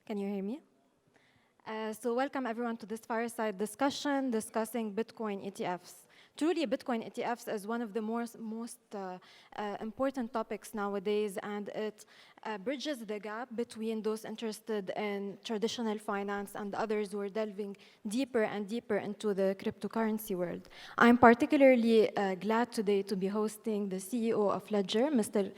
Can you hear me? So welcome everyone to this Fireside discussion discussing Bitcoin ETFs. Truly, Bitcoin ETFs is one of the most important topics nowadays, and it bridges the gap between those interested in traditional finance and others who are delving deeper and deeper into the cryptocurrency world. I'm particularly glad today to be hosting the CEO of Ledger, Mr.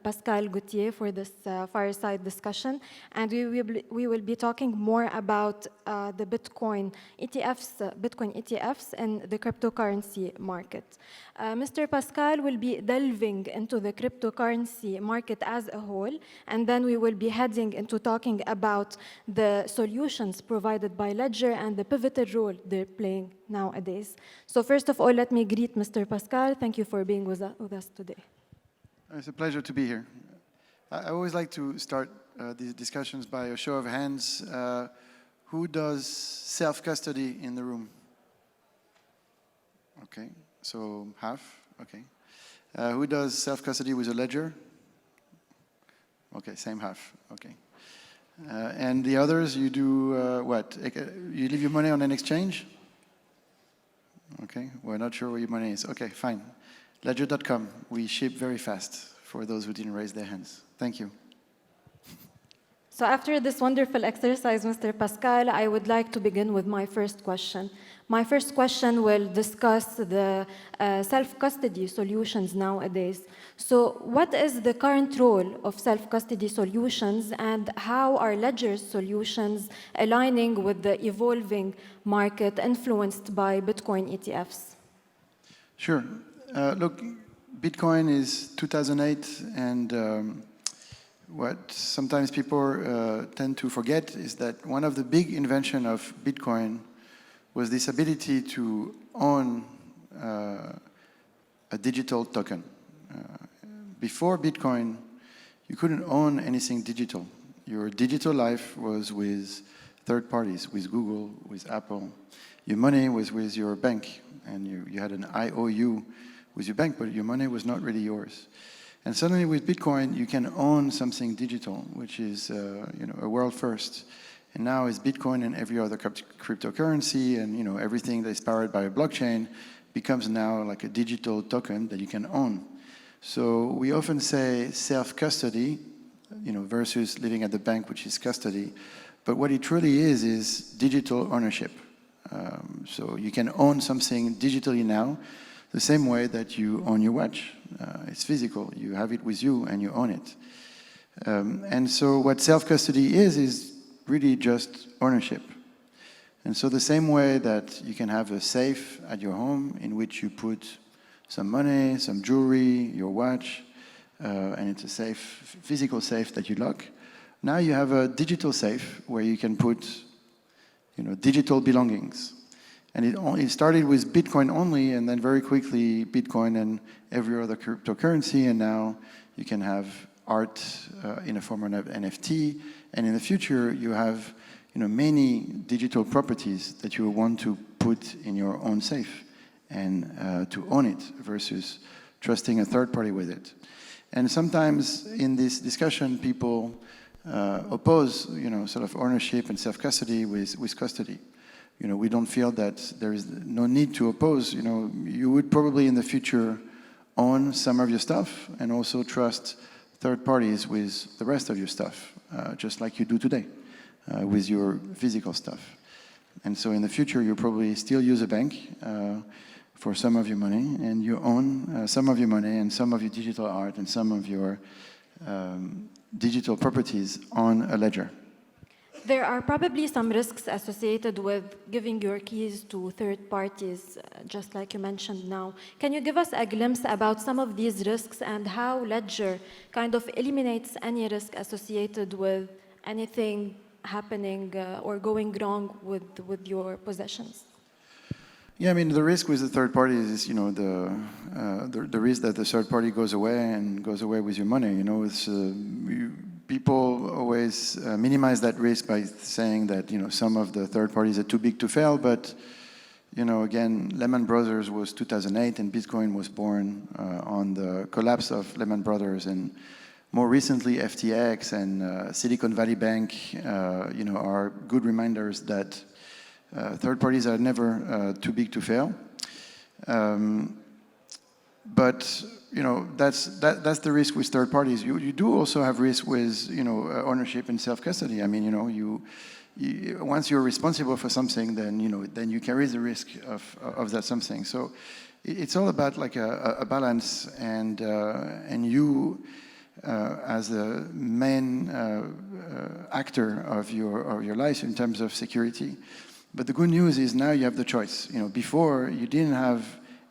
Pascal Gauthier, for this fireside discussion, and we will be talking more about the Bitcoin ETFs and the cryptocurrency market. Mr. Pascal will be delving into the cryptocurrency market as a whole, and then we will be heading into talking about the solutions provided by Ledger and the pivotal role they're playing nowadays. So first of all, let me greet Mr. Pascal. Thank you for being with us today. It's a pleasure to be here. I always like to start these discussions by a show of hands. Who does self-custody in the room? Okay, so half, okay. Who does self-custody with a ledger? Okay, same half, okay. And the others, you do what? You leave your money on an exchange? Okay, we're not sure where your money is. Okay, fine. Ledger.com, we ship very fast for those who didn't raise their hands. Thank you. So after this wonderful exercise, Mr. Pascal, I would like to begin with my first question. My first question will discuss the self-custody solutions nowadays. So what is the current role of self-custody solutions, and how are Ledger's solutions aligning with the evolving market influenced by Bitcoin ETFs? Sure. Look, Bitcoin is 2008, and what sometimes people tend to forget is that one of the big inventions of Bitcoin was this ability to own a digital token. Before Bitcoin, you couldn't own anything digital. Your digital life was with third parties, with Google, with Apple. Your money was with your bank, and you had an IOU with your bank, but your money was not really yours. And suddenly with Bitcoin, you can own something digital, which is a world first. And now it's Bitcoin and every other cryptocurrency, and everything that is powered by a blockchain becomes now like a digital token that you can own. So we often say self-custody, versus living at the bank, which is custody. But what it truly is digital ownership. So you can own something digitally now, the same way that you own your watch. It's physical. You have it with you and you own it. And so what self-custody is really just ownership. And so the same way that you can have a safe at your home in which you put some money, some jewelry, your watch, and it's a safe, physical safe that you lock. Now you have a digital safe where you can put digital belongings. And it started with Bitcoin only, and then very quickly Bitcoin and every other cryptocurrency, and now you can have art in a form of NFT, and in the future you have many digital properties that you want to put in your own safe and to own it versus trusting a third party with it. And sometimes in this discussion people oppose sort of ownership and self-custody with custody. We don't feel that there is no need to oppose. You would probably in the future own some of your stuff and also trust third parties with the rest of your stuff, just like you do today with your physical stuff. And so in the future, you'll probably still use a bank for some of your money, and you own some of your money and some of your digital art and some of your digital properties on a ledger. There are probably some risks associated with giving your keys to third parties, just like you mentioned now. Can you give us a glimpse about some of these risks and how Ledger kind of eliminates any risk associated with anything happening or going wrong with your possessions? Yeah, I mean, the risk with the third party is, the risk that the third party goes away with your money. People always minimize that risk by saying that, some of the third parties are too big to fail. But, again, Lehman Brothers was 2008 and Bitcoin was born on the collapse of Lehman Brothers. And more recently, FTX and Silicon Valley Bank, are good reminders that third parties are never too big to fail. But that's the risk with third parties. You do also have risk with ownership and self-custody. I mean, once you're responsible for something, then you carry the risk of that something. So it's all about like a balance, and you as a main actor of your life in terms of security. But the good news is now you have the choice. Before you didn't have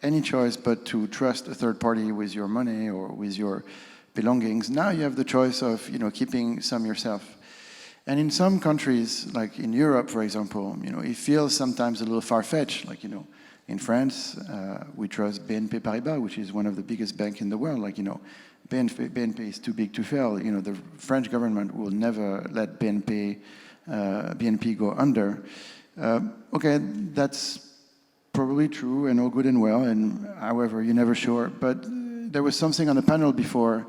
any choice but to trust a third party with your money or with your belongings. Now you have the choice of keeping some yourself. And in some countries, like in Europe, for example, it feels sometimes a little far-fetched. Like in France, we trust BNP Paribas, which is one of the biggest banks in the world. Like BNP is too big to fail. The French government will never let BNP go under. Okay, that's probably true and all good and well, and however, you're never sure. But there was something on the panel before.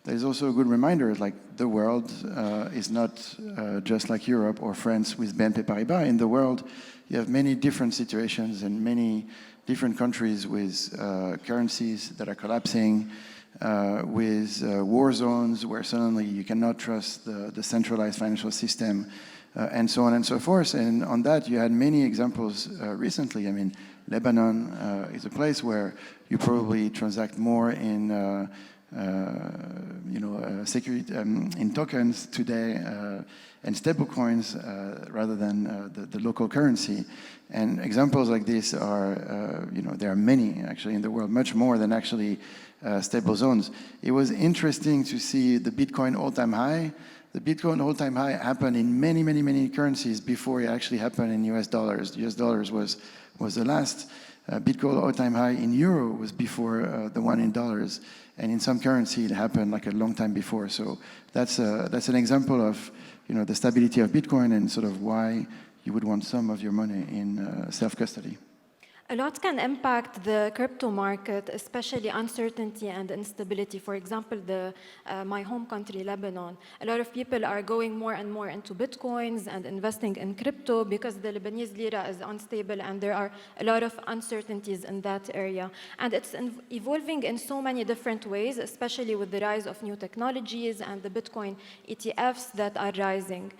There's also a good reminder, like the world is not just like Europe or France with BNP Paribas. In the world, you have many different situations and many different countries with currencies that are collapsing, with war zones where suddenly you cannot trust the centralized financial system, and so on and so forth. And on that, you had many examples recently. I mean, Lebanon is a place where you probably transact more in security in tokens today and stable coins rather than the local currency. And examples like this are, there are many actually in the world, much more than actually stable zones. It was interesting to see the Bitcoin all-time high. The Bitcoin all-time high happened in many, many, many currencies before it actually happened in US dollars. US dollars was the last. Bitcoin all-time high in euro was before the one in dollars. And in some currency, it happened like a long time before. So that's an example of the stability of Bitcoin and sort of why you would want some of your money in self-custody. A lot can impact the crypto market, especially uncertainty and instability. For example, my home country, Lebanon, a lot of people are going more and more into Bitcoins and investing in crypto because the Lebanese lira is unstable and there are a lot of uncertainties in that area. And it's evolving in so many different ways, especially with the rise of new technologies and the Bitcoin ETFs that are rising.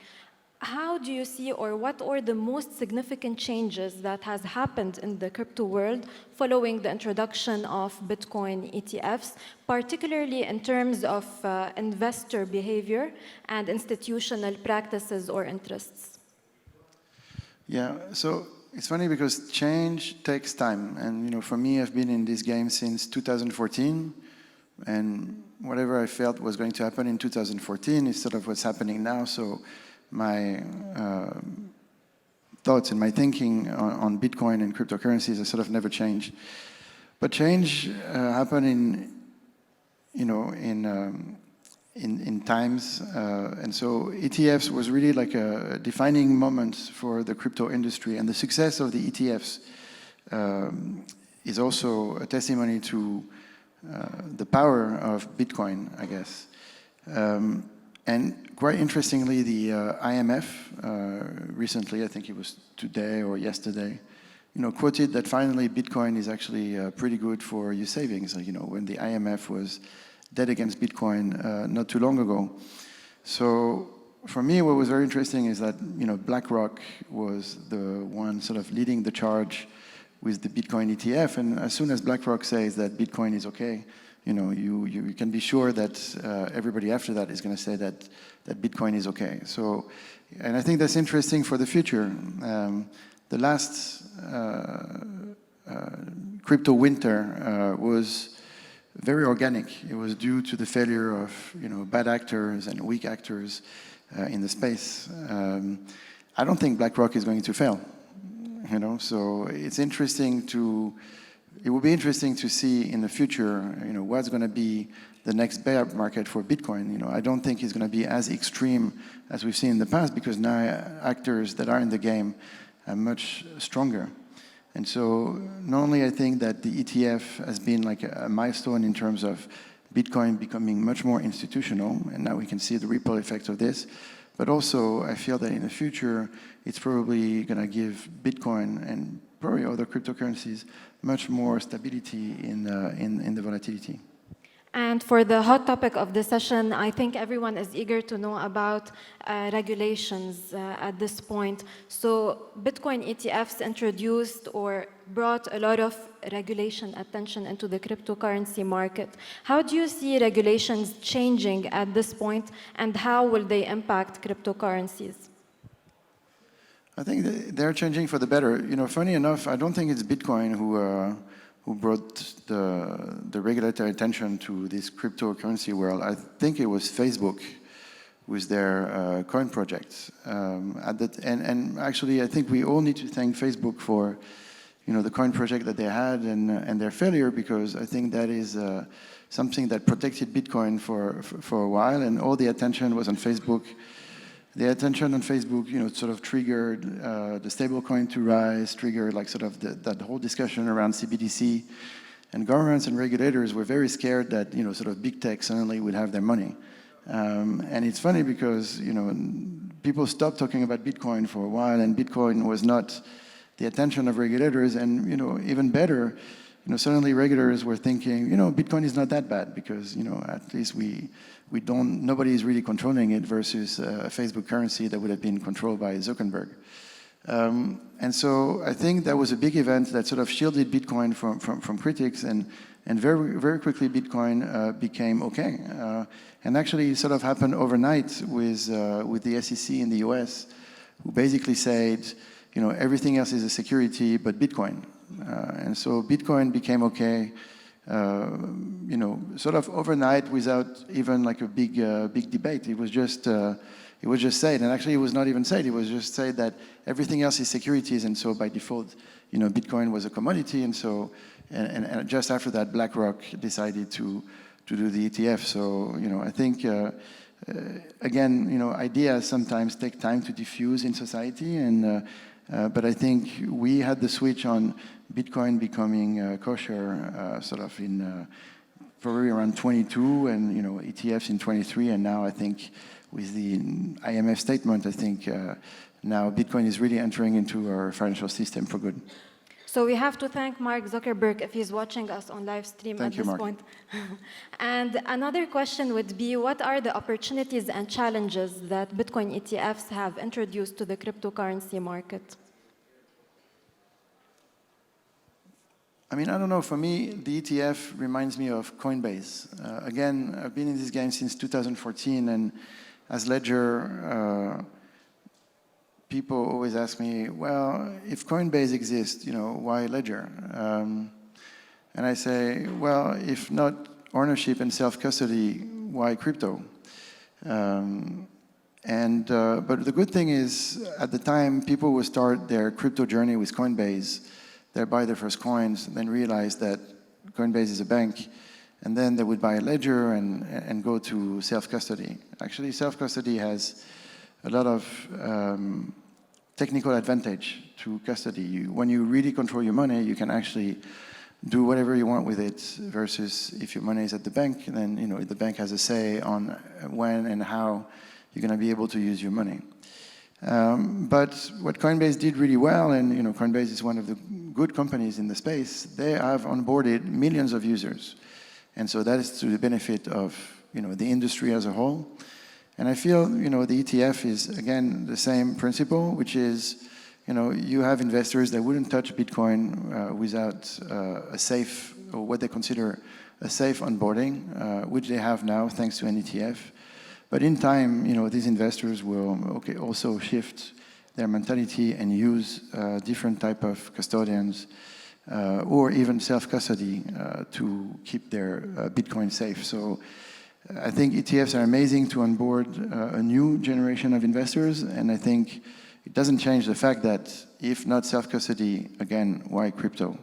How do you see, or what are the most significant changes that has happened in the crypto world following the introduction of Bitcoin ETFs, particularly in terms of investor behavior and institutional practices or interests? Yeah, so it's funny because change takes time. And for me, I've been in this game since 2014. And whatever I felt was going to happen in 2014 is sort of what's happening now. So my thoughts and my thinking on Bitcoin and cryptocurrencies have sort of never changed. But change happened in times, and so ETFs was really like a defining moment for the crypto industry. And the success of the ETFs is also a testimony to the power of Bitcoin, I guess. And quite interestingly, the IMF recently, I think it was today or yesterday, quoted that finally Bitcoin is actually pretty good for your savings. When the IMF was dead against Bitcoin not too long ago. So for me, what was very interesting is that BlackRock was the one sort of leading the charge with the Bitcoin ETF, and as soon as BlackRock says that Bitcoin is okay, you can be sure that everybody after that is going to say that Bitcoin is okay. So, and I think that's interesting for the future. The last crypto winter was very organic. It was due to the failure of bad actors and weak actors in the space. I don't think BlackRock is going to fail. So it's interesting to. It will be interesting to see in the future, what's going to be the next bear market for Bitcoin. I don't think it's going to be as extreme as we've seen in the past because now actors that are in the game are much stronger. And so not only I think that the ETF has been like a milestone in terms of Bitcoin becoming much more institutional, and now we can see the ripple effects of this. But also, I feel that in the future, it's probably going to give Bitcoin and probably other cryptocurrencies much more stability in the volatility. And for the hot topic of the session, I think everyone is eager to know about regulations at this point. So Bitcoin ETFs introduced or brought a lot of regulation attention into the cryptocurrency market. How do you see regulations changing at this point, and how will they impact cryptocurrencies? I think they're changing for the better. You know, funny enough, I don't think it's Bitcoin who brought the regulatory attention to this cryptocurrency world. I think it was Facebook with their coin project. And actually, I think we all need to thank Facebook for, you know, the coin project that they had and their failure, because I think that is something that protected Bitcoin for a while, and all the attention was on Facebook. The attention on Facebook, you know, sort of triggered the stablecoin to rise, triggered like sort of that whole discussion around CBDC, and governments and regulators were very scared that, you know, sort of big tech suddenly would have their money. And it's funny because, you know, people stopped talking about Bitcoin for a while, and Bitcoin was not the attention of regulators. And, you know, even better, you know, suddenly regulators were thinking, you know, Bitcoin is not that bad because, you know, at least nobody is really controlling it versus a Facebook currency that would have been controlled by Zuckerberg. And so I think that was a big event that sort of shielded Bitcoin from critics, and very, very quickly Bitcoin became okay. And actually sort of happened overnight with the SEC in the US, who basically said, you know, everything else is a security but Bitcoin. And so Bitcoin became okay, you know, sort of overnight without even like a big debate. It was just said, and actually it was not even said. It was just said that everything else is securities, and so by default, you know, Bitcoin was a commodity, and so and just after that, BlackRock decided to do the ETF. So, you know, I think again, you know, ideas sometimes take time to diffuse in society, and but I think we had the switch on Bitcoin becoming kosher sort of in probably around 22, and, you know, ETFs in 23, and now I think with the IMF statement, I think now Bitcoin is really entering into our financial system for good. So we have to thank Mark Zuckerberg if he's watching us on live stream Thank at you, this Mark. point. And another question would be, what are the opportunities and challenges that Bitcoin ETFs have introduced to the cryptocurrency market? I mean, I don't know, for me, the ETF reminds me of Coinbase. Again, I've been in this game since 2014, and as Ledger, people always ask me, well, if Coinbase exists, you know, why Ledger? And I say, well, if not ownership and self-custody, why crypto? But the good thing is, at the time, people would start their crypto journey with Coinbase. They'd buy their first coins, and then realize that Coinbase is a bank, and then they would buy a ledger and go to self-custody. Actually, self-custody has a lot of technical advantage to custody. When you really control your money, you can actually do whatever you want with it, versus if your money is at the bank, then, you know, the bank has a say on when and how you're going to be able to use your money. But what Coinbase did really well, and, you know, Coinbase is one of the good companies in the space, they have onboarded millions of users. And so that is to the benefit of, you know, the industry as a whole. And I feel, you know, the ETF is, again, the same principle, which is, you know, you have investors that wouldn't touch Bitcoin without a safe, or what they consider a safe onboarding, which they have now thanks to an ETF. But in time, you know, these investors will also shift their mentality and use different type of custodians or even self-custody to keep their Bitcoin safe. So I think ETFs are amazing to onboard a new generation of investors, and I think it doesn't change the fact that if not self-custody, again, why crypto?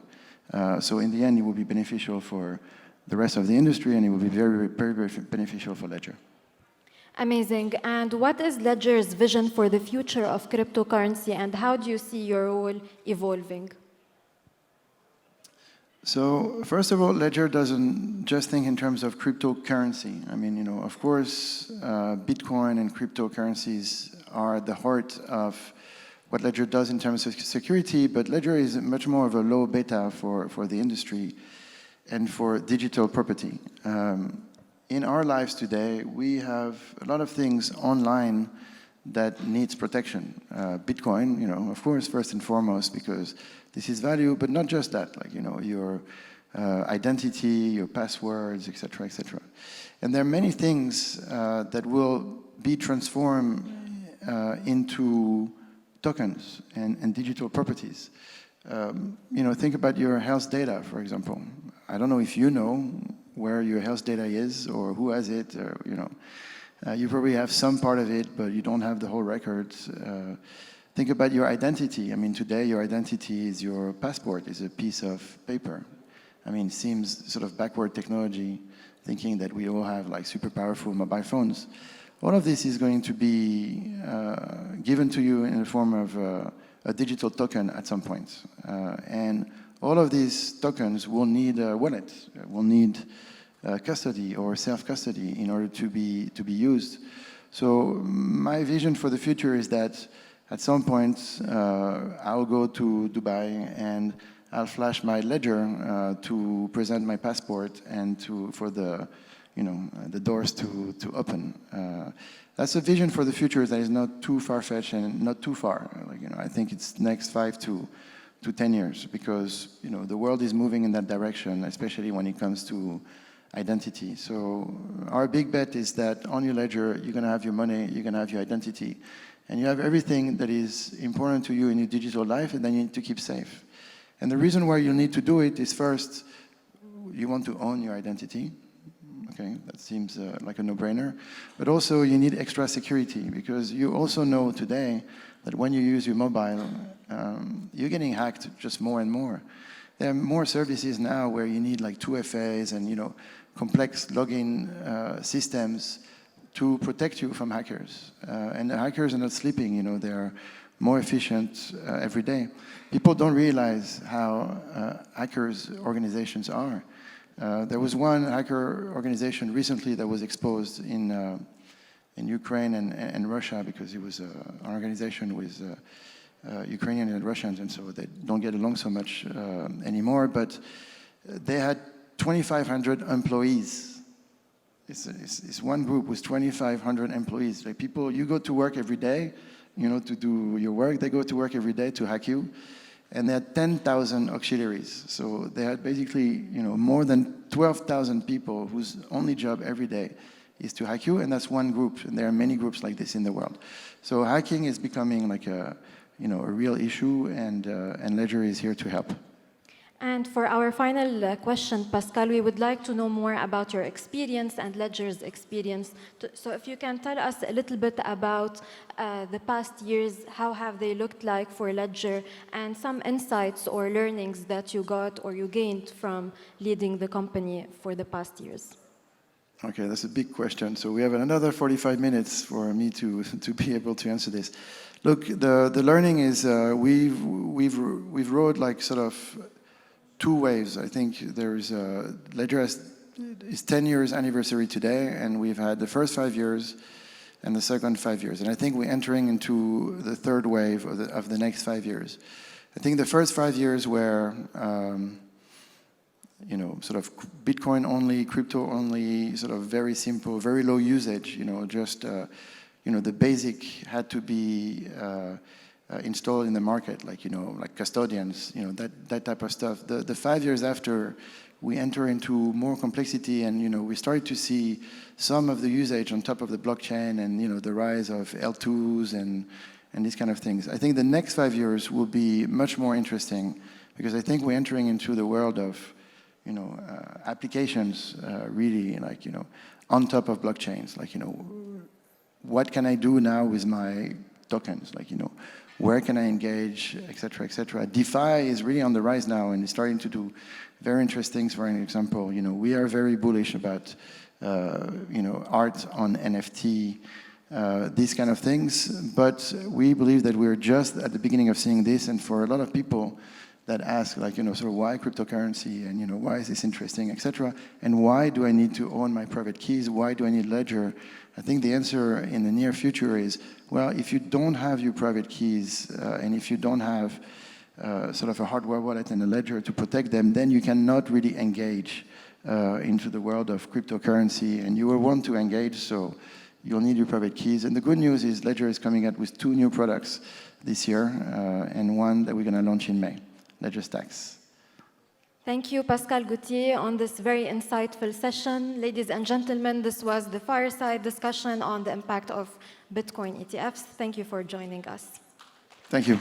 So in the end, it will be beneficial for the rest of the industry, and it will be very, very, very beneficial for Ledger. Amazing. And what is Ledger's vision for the future of cryptocurrency, and how do you see your role evolving? So first of all, Ledger doesn't just think in terms of cryptocurrency. I mean, of course, Bitcoin and cryptocurrencies are at the heart of what Ledger does in terms of security, but Ledger is much more of a low beta for the industry and for digital property. In our lives today, we have a lot of things online that needs protection. Bitcoin, of course, first and foremost, because this is value, but not just that, like, your identity, your passwords, etc., etc. And there are many things that will be transformed into tokens and digital properties. Think about your health data, for example. I don't know if you know where your health data is or who has it, or, you probably have some part of it, but you don't have the whole records. Think about your identity. I mean, today your identity is your passport, is a piece of paper. I mean, it seems sort of backward technology, thinking that we all have like super powerful mobile phones. All of this is going to be given to you in the form of a digital token at some point. And all of these tokens will need a wallet, will need custody or self-custody in order to be used. So my vision for the future is that at some point I'll go to Dubai and I'll flash my ledger to present my passport and for the doors to open. That's a vision for the future that is not too far-fetched and not too far. I think it's next 5 to 10 years, because the world is moving in that direction, especially when it comes to identity. So our big bet is that on your ledger, you're going to have your money, you're going to have your identity, and you have everything that is important to you in your digital life, and then you need to keep safe. And the reason why you need to do it is, first, you want to own your identity. Okay, that seems like a no-brainer. But also, you need extra security, because you also know today that when you use your mobile, you're getting hacked just more and more. There are more services now where you need like 2FAs and complex login systems to protect you from hackers. And the hackers are not sleeping, they are more efficient every day. People don't realize how hackers organizations are. There was one hacker organization recently that was exposed in Ukraine and Russia, because it was an organization with Ukrainians and Russians, and so they don't get along so much anymore. But they had 2,500 employees. It's one group with 2,500 employees. Like, people, you go to work every day, to do your work. They go to work every day to hack you. And they had 10,000 auxiliaries. So they had basically, more than 12,000 people whose only job every day is to hack you, and that's one group. And there are many groups like this in the world. So hacking is becoming like a real issue, and Ledger is here to help. And for our final question, Pascal, we would like to know more about your experience and Ledger's experience. So if you can tell us a little bit about the past years, how have they looked like for Ledger, and some insights or learnings that you got or you gained from leading the company for the past years. Okay, that's a big question. So we have another 45 minutes for me to be able to answer this. Look, the learning is we've rode like sort of 2 waves. I think there's Ledger is 10 years anniversary today, and we've had the first 5 years and the second 5 years. And I think we're entering into the third wave of the next 5 years. I think the first 5 years were, sort of Bitcoin only, crypto only, sort of very simple, very low usage, just, the basic had to be installed in the market, like custodians, that type of stuff. The 5 years after, we enter into more complexity, and we started to see some of the usage on top of the blockchain, and the rise of L2s and these kind of things. I think the next 5 years will be much more interesting, because I think we're entering into the world of applications, really, like on top of blockchains, like what can I do now with my tokens, like where can I engage, et cetera, et cetera. DeFi is really on the rise now, and it's starting to do very interesting things. For an example, we are very bullish about, art on NFT, these kind of things. But we believe that we're just at the beginning of seeing this, and for a lot of people, that ask, like, sort of why cryptocurrency, and, why is this interesting, etc. And why do I need to own my private keys? Why do I need Ledger? I think the answer in the near future is, well, if you don't have your private keys, and if you don't have sort of a hardware wallet and a ledger to protect them, then you cannot really engage into the world of cryptocurrency, and you will want to engage, so you'll need your private keys. And the good news is Ledger is coming out with 2 new products this year, and one that we're going to launch in May, Ledger Stacks. Thank you, Pascal Gauthier, on this very insightful session. Ladies and gentlemen, this was the Fireside discussion on the impact of Bitcoin ETFs. Thank you for joining us. Thank you.